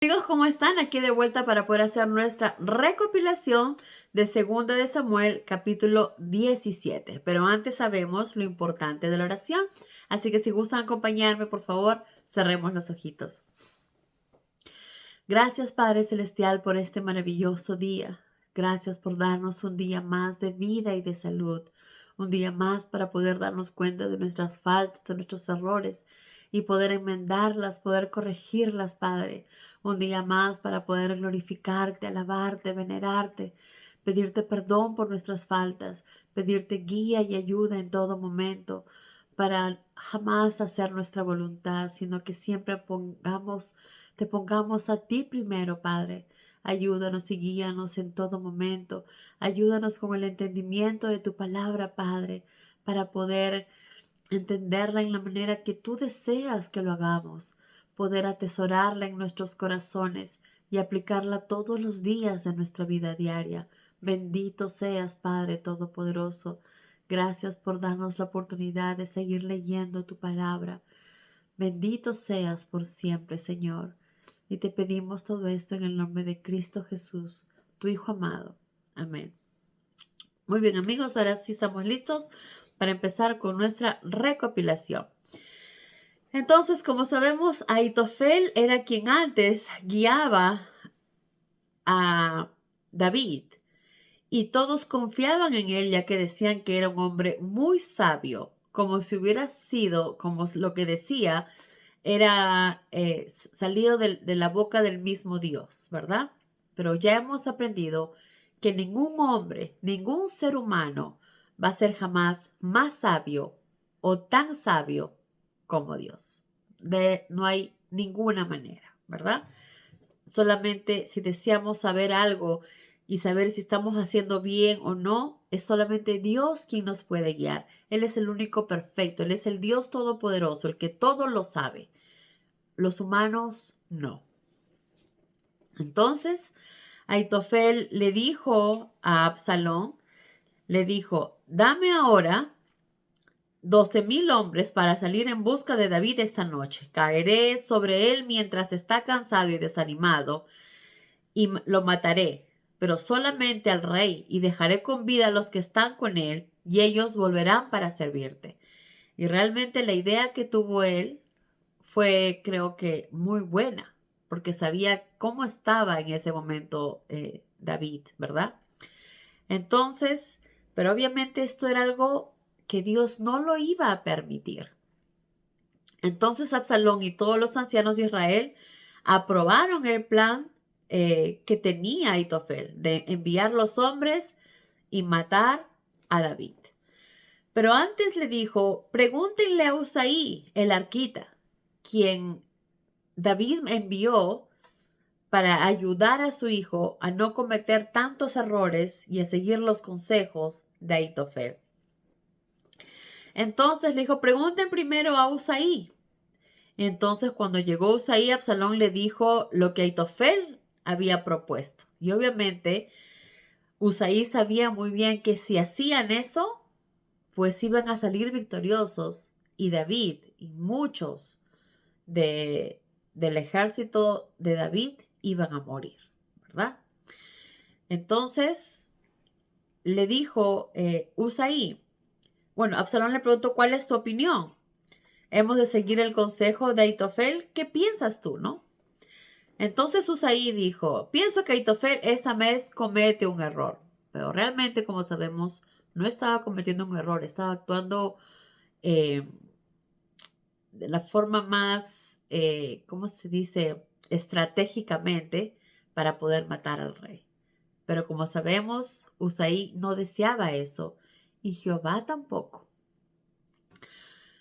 Amigos, ¿cómo están? Aquí de vuelta para poder hacer nuestra recopilación de Segunda de Samuel, capítulo 17. Pero antes sabemos lo importante de la oración. Así que si gustan acompañarme, por favor, cerremos los ojitos. Gracias, Padre Celestial, por este maravilloso día. Gracias por darnos un día más de vida y de salud. Un día más para poder darnos cuenta de nuestras faltas, de nuestros errores y poder enmendarlas, poder corregirlas, Padre. Un día más para poder glorificarte, alabarte, venerarte, pedirte perdón por nuestras faltas, pedirte guía y ayuda en todo momento para jamás hacer nuestra voluntad, sino que siempre te pongamos a ti primero, Padre. Ayúdanos y guíanos en todo momento. Ayúdanos con el entendimiento de tu palabra, Padre, para poder entenderla en la manera que tú deseas que lo hagamos, poder atesorarla en nuestros corazones y aplicarla todos los días de nuestra vida diaria. Bendito seas, Padre Todopoderoso. Gracias por darnos la oportunidad de seguir leyendo tu palabra. Bendito seas por siempre, Señor. Y te pedimos todo esto en el nombre de Cristo Jesús, tu Hijo amado. Amén. Muy bien, amigos, ahora sí estamos listos para empezar con nuestra recopilación. Entonces, como sabemos, Ahitofel era quien antes guiaba a David y todos confiaban en él, ya que decían que era un hombre muy sabio, como si hubiera sido, como lo que decía, era salido de la boca del mismo Dios, ¿verdad? Pero ya hemos aprendido que ningún hombre, ningún ser humano va a ser jamás más sabio o tan sabio como Dios. No hay ninguna manera, ¿verdad? Solamente si deseamos saber algo y saber si estamos haciendo bien o no, es solamente Dios quien nos puede guiar. Él es el único perfecto, Él es el Dios todopoderoso, el que todo lo sabe. Los humanos no. Entonces, Ahitofel le dijo a Absalón, le dijo, dame ahora 12,000 hombres para salir en busca de David esta noche. Caeré sobre él mientras está cansado y desanimado y lo mataré, pero solamente al rey, y dejaré con vida a los que están con él, y ellos volverán para servirte. Y realmente la idea que tuvo él fue, creo que, muy buena, porque sabía cómo estaba en ese momento David, ¿verdad? Entonces, pero obviamente esto era algo que Dios no lo iba a permitir. Entonces Absalón y todos los ancianos de Israel aprobaron el plan que tenía Ahitofel de enviar los hombres y matar a David. Pero antes le dijo, pregúntenle a Usaí, el arquita, quien David envió para ayudar a su hijo a no cometer tantos errores y a seguir los consejos de Ahitofel. Entonces le dijo, pregunten primero a Usaí. Entonces cuando llegó Usaí, Absalón le dijo lo que Ahitofel había propuesto. Y obviamente Usaí sabía muy bien que si hacían eso, pues iban a salir victoriosos. Y David y muchos del ejército de David iban a morir, ¿verdad? Entonces le dijo Usaí, bueno, Absalón le preguntó, ¿cuál es tu opinión? ¿Hemos de seguir el consejo de Ahitofel? ¿Qué piensas tú, no? Entonces Usaí dijo, pienso que Ahitofel esta vez comete un error. Pero realmente, como sabemos, no estaba cometiendo un error, estaba actuando eh, de la forma más, ¿cómo se dice?, estratégicamente para poder matar al rey. Pero como sabemos, Usaí no deseaba eso y Jehová tampoco.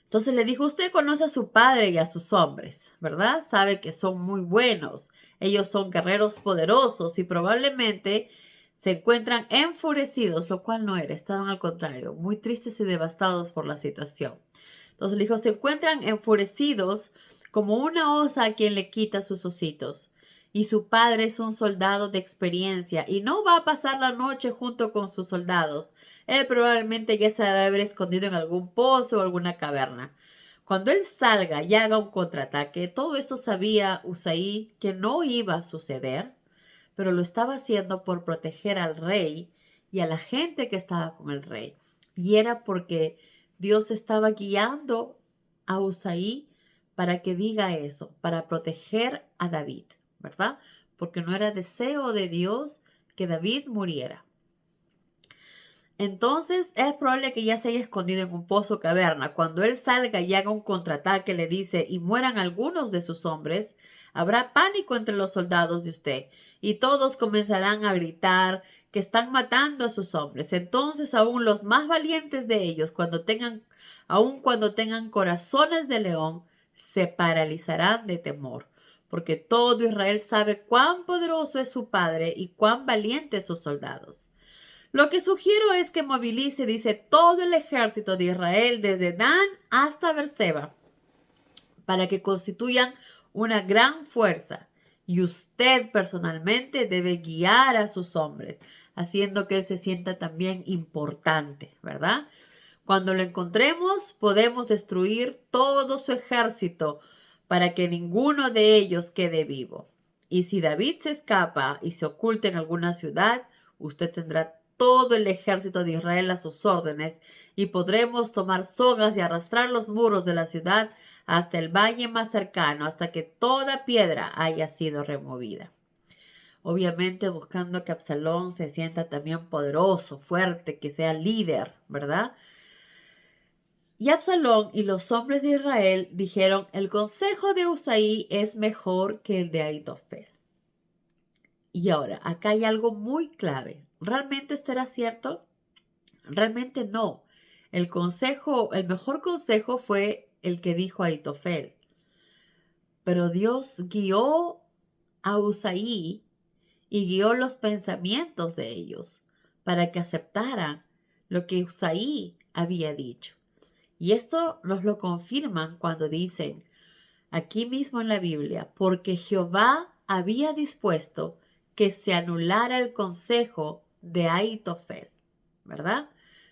Entonces le dijo, usted conoce a su padre y a sus hombres, ¿verdad? Sabe que son muy buenos. Ellos son guerreros poderosos y probablemente se encuentran enfurecidos, lo cual no era, estaban al contrario, muy tristes y devastados por la situación. Entonces le dijo, se encuentran enfurecidos como una osa a quien le quita sus ositos. Y su padre es un soldado de experiencia y no va a pasar la noche junto con sus soldados. Él probablemente ya se debe haber escondido en algún pozo o alguna caverna. Cuando él salga y haga un contraataque, todo esto sabía Usaí que no iba a suceder, pero lo estaba haciendo por proteger al rey y a la gente que estaba con el rey. Y era porque Dios estaba guiando a Usaí para que diga eso, para proteger a David, ¿verdad? Porque no era deseo de Dios que David muriera. Entonces es probable que ya se haya escondido en un pozo o caverna. Cuando él salga y haga un contraataque, le dice, y mueran algunos de sus hombres, habrá pánico entre los soldados de usted, y todos comenzarán a gritar que están matando a sus hombres. Entonces aún los más valientes de ellos, aun cuando tengan corazones de león, se paralizarán de temor, porque todo Israel sabe cuán poderoso es su padre y cuán valientes sus soldados. Lo que sugiero es que movilice, dice, todo el ejército de Israel desde Dan hasta Beerseba para que constituyan una gran fuerza. Y usted personalmente debe guiar a sus hombres, haciendo que él se sienta también importante, ¿verdad? Cuando lo encontremos, podemos destruir todo su ejército para que ninguno de ellos quede vivo. Y si David se escapa y se oculta en alguna ciudad, usted tendrá todo el ejército de Israel a sus órdenes y podremos tomar sogas y arrastrar los muros de la ciudad hasta el valle más cercano, hasta que toda piedra haya sido removida. Obviamente buscando que Absalón se sienta también poderoso, fuerte, que sea líder, ¿verdad? Y Absalón y los hombres de Israel dijeron, el consejo de Usaí es mejor que el de Ahitofel. Y ahora, acá hay algo muy clave. ¿Realmente esto era cierto? Realmente no. El mejor consejo fue el que dijo Ahitofel. Pero Dios guió a Usaí y guió los pensamientos de ellos para que aceptaran lo que Usaí había dicho. Y esto nos lo confirman cuando dicen aquí mismo en la Biblia, porque Jehová había dispuesto que se anulara el consejo de Ahitofel, ¿verdad?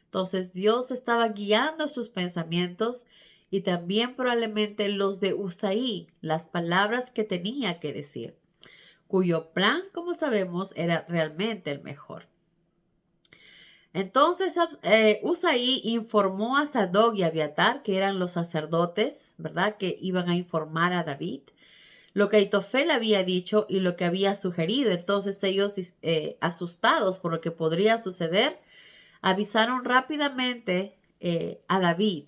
Entonces Dios estaba guiando sus pensamientos y también probablemente los de Usaí, las palabras que tenía que decir, cuyo plan, como sabemos, era realmente el mejor. Entonces Usaí informó a Sadoc y Abiatar, que eran los sacerdotes, ¿verdad? Que iban a informar a David lo que Ahitofel había dicho y lo que había sugerido. Entonces ellos, asustados por lo que podría suceder, avisaron rápidamente a David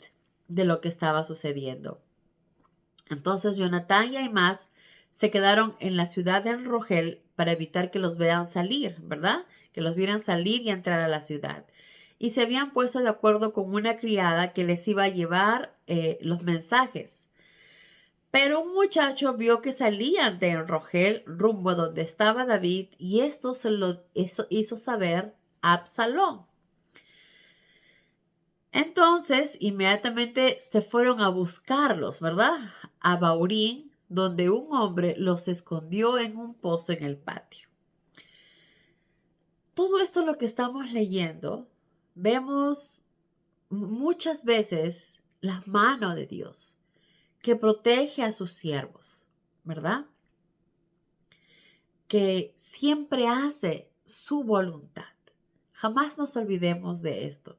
de lo que estaba sucediendo. Entonces Jonatán y Ahimaas se quedaron en la ciudad de Rogel para evitar que los vean salir, ¿verdad? Que los vieran salir y entrar a la ciudad. Y se habían puesto de acuerdo con una criada que les iba a llevar los mensajes. Pero un muchacho vio que salían de Rogel rumbo a donde estaba David y esto hizo saber a Absalón. Entonces, inmediatamente se fueron a buscarlos, ¿verdad? A Baurín, donde un hombre los escondió en un pozo en el patio. Todo esto lo que estamos leyendo, vemos muchas veces la mano de Dios que protege a sus siervos, ¿verdad? Que siempre hace su voluntad. Jamás nos olvidemos de esto,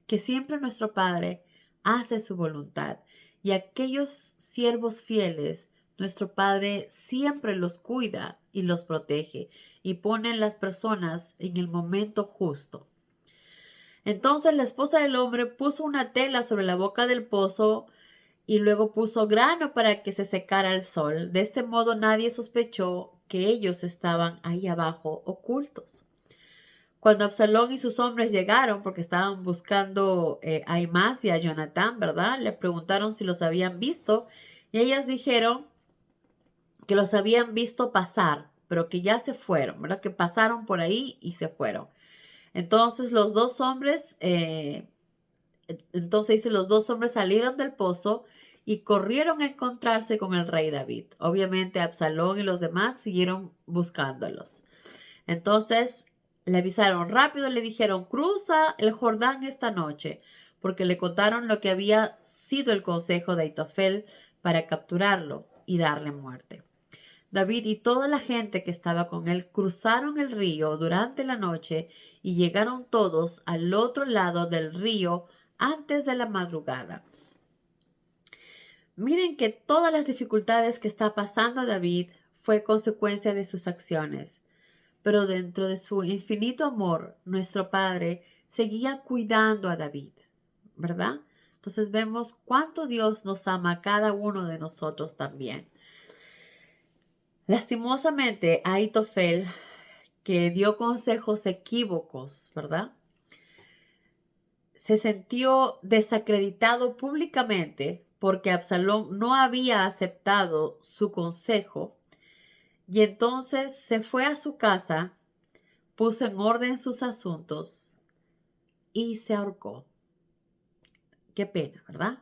que siempre nuestro Padre hace su voluntad y aquellos siervos fieles, nuestro Padre siempre los cuida y los protege y pone las personas en el momento justo. Entonces la esposa del hombre puso una tela sobre la boca del pozo y luego puso grano para que se secara el sol. De este modo nadie sospechó que ellos estaban ahí abajo ocultos. Cuando Absalón y sus hombres llegaron, porque estaban buscando a Ahimaas y a Jonatán, ¿verdad? Le preguntaron si los habían visto y ellas dijeron que los habían visto pasar, pero que ya se fueron, ¿verdad? Que pasaron por ahí y se fueron. Entonces los dos hombres salieron del pozo y corrieron a encontrarse con el rey David. Obviamente Absalón y los demás siguieron buscándolos. Entonces le avisaron rápido, le dijeron, cruza el Jordán esta noche, porque le contaron lo que había sido el consejo de Aitofel para capturarlo y darle muerte. David y toda la gente que estaba con él cruzaron el río durante la noche y llegaron todos al otro lado del río antes de la madrugada. Miren que todas las dificultades que está pasando David fue consecuencia de sus acciones, pero dentro de su infinito amor, nuestro Padre seguía cuidando a David, ¿verdad? Entonces vemos cuánto Dios nos ama a cada uno de nosotros también. Lastimosamente, Aitofel, que dio consejos equívocos, ¿verdad? Se sintió desacreditado públicamente porque Absalón no había aceptado su consejo y entonces se fue a su casa, puso en orden sus asuntos y se ahorcó. Qué pena, ¿verdad?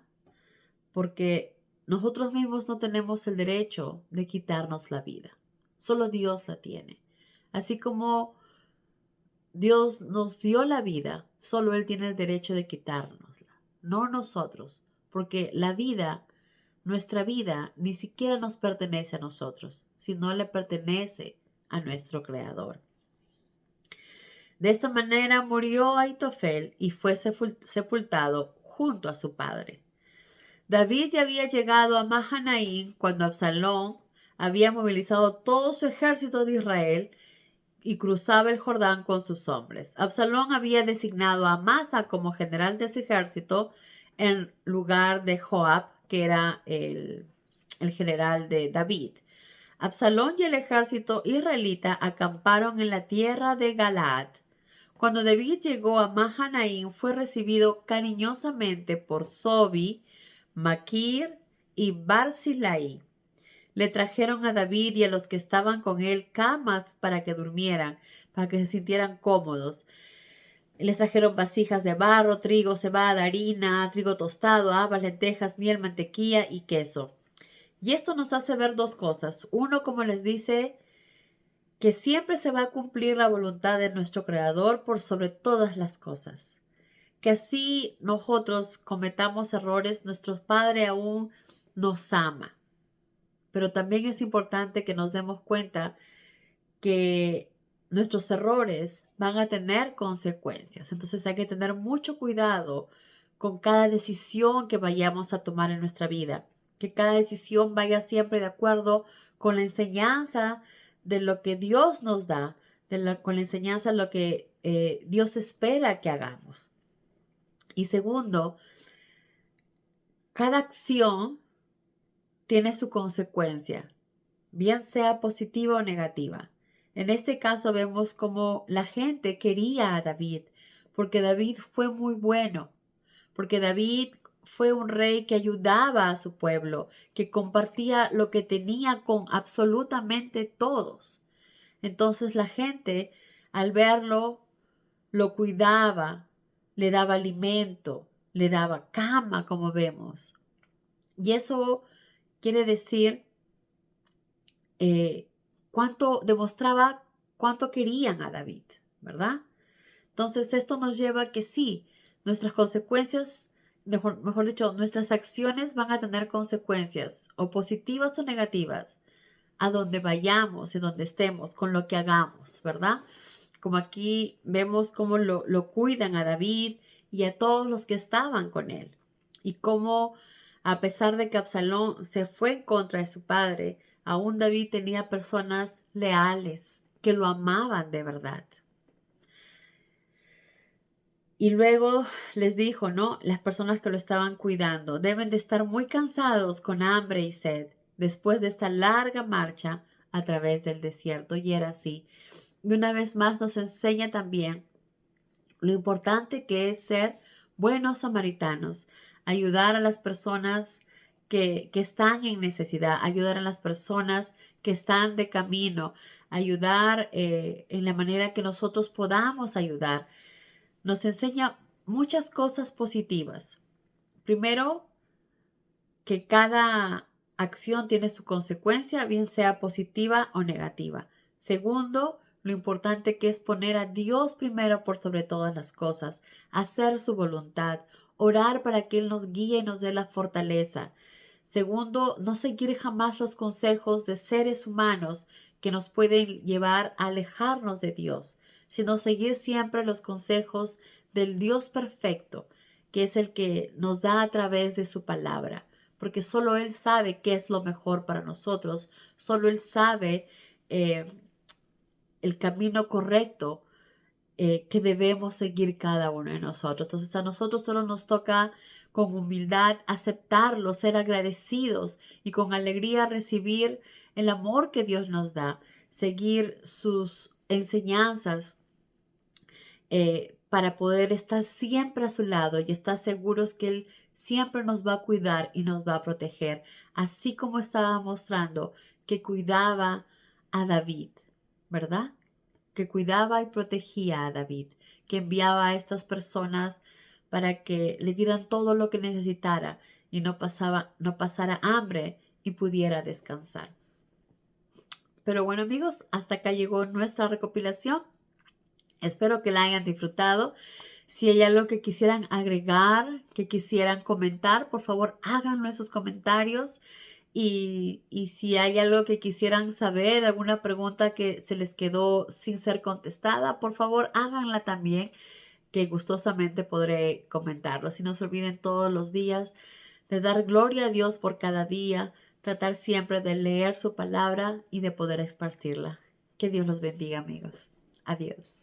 Porque nosotros mismos no tenemos el derecho de quitarnos la vida. Solo Dios la tiene. Así como Dios nos dio la vida, solo Él tiene el derecho de quitárnosla, no nosotros, porque la vida, nuestra vida, ni siquiera nos pertenece a nosotros, sino le pertenece a nuestro Creador. De esta manera murió Aitofel y fue sepultado junto a su padre. David ya había llegado a Mahanaim cuando Absalón había movilizado todo su ejército de Israel y cruzaba el Jordán con sus hombres. Absalón había designado a Amasa como general de su ejército en lugar de Joab, que era el general de David. Absalón y el ejército israelita acamparon en la tierra de Galaad. Cuando David llegó a Mahanaim, fue recibido cariñosamente por Sobi, Maquir y Barzillai. Le trajeron a David y a los que estaban con él camas para que durmieran, para que se sintieran cómodos. Les trajeron vasijas de barro, trigo, cebada, harina, trigo tostado, habas, lentejas, miel, mantequilla y queso. Y esto nos hace ver dos cosas. Uno, como les dice, que siempre se va a cumplir la voluntad de nuestro Creador por sobre todas las cosas. Que así nosotros cometamos errores, nuestro Padre aún nos ama. Pero también es importante que nos demos cuenta que nuestros errores van a tener consecuencias. Entonces hay que tener mucho cuidado con cada decisión que vayamos a tomar en nuestra vida. Que cada decisión vaya siempre de acuerdo con la enseñanza de lo que Dios nos da, con la enseñanza de lo que Dios espera que hagamos. Y segundo, cada acción tiene su consecuencia, bien sea positiva o negativa. En este caso vemos como la gente quería a David, porque David fue muy bueno, porque David fue un rey que ayudaba a su pueblo, que compartía lo que tenía con absolutamente todos. Entonces la gente, al verlo, lo cuidaba, le daba alimento, le daba cama, como vemos. Y eso quiere decir cuánto demostraba cuánto querían a David, ¿verdad? Entonces esto nos lleva a que sí, nuestras consecuencias, mejor dicho, nuestras acciones van a tener consecuencias, o positivas o negativas, a donde vayamos y donde estemos, con lo que hagamos, ¿verdad? Como aquí vemos cómo lo cuidan a David y a todos los que estaban con él. Y cómo, a pesar de que Absalón se fue en contra de su padre, aún David tenía personas leales que lo amaban de verdad. Y luego les dijo, ¿no? Las personas que lo estaban cuidando deben de estar muy cansados con hambre y sed después de esta larga marcha a través del desierto. Y era así. Y una vez más nos enseña también lo importante que es ser buenos samaritanos, ayudar a las personas que están en necesidad, ayudar a las personas que están de camino, ayudar en la manera que nosotros podamos ayudar. Nos enseña muchas cosas positivas. Primero, que cada acción tiene su consecuencia, bien sea positiva o negativa. Segundo, lo importante que es poner a Dios primero por sobre todas las cosas, hacer su voluntad, Orar para que Él nos guíe y nos dé la fortaleza. Segundo, no seguir jamás los consejos de seres humanos que nos pueden llevar a alejarnos de Dios, sino seguir siempre los consejos del Dios perfecto, que es el que nos da a través de su palabra, porque solo Él sabe qué es lo mejor para nosotros, solo Él sabe eh, el camino correcto que debemos seguir cada uno de nosotros. Entonces a nosotros solo nos toca con humildad aceptarlo, ser agradecidos y con alegría recibir el amor que Dios nos da, seguir sus enseñanzas para poder estar siempre a su lado y estar seguros que Él siempre nos va a cuidar y nos va a proteger, así como estaba mostrando que cuidaba a David, ¿verdad? Que cuidaba y protegía a David, que enviaba a estas personas para que le dieran todo lo que necesitara y no pasara hambre y pudiera descansar. Pero bueno, amigos, hasta acá llegó nuestra recopilación. Espero que la hayan disfrutado. Si hay algo que quisieran agregar, que quisieran comentar, por favor háganlo en sus comentarios. Y si hay algo que quisieran saber, alguna pregunta que se les quedó sin ser contestada, por favor háganla también, que gustosamente podré comentarlo. Si no se olviden todos los días de dar gloria a Dios por cada día, tratar siempre de leer su palabra y de poder esparcirla. Que Dios los bendiga, amigos. Adiós.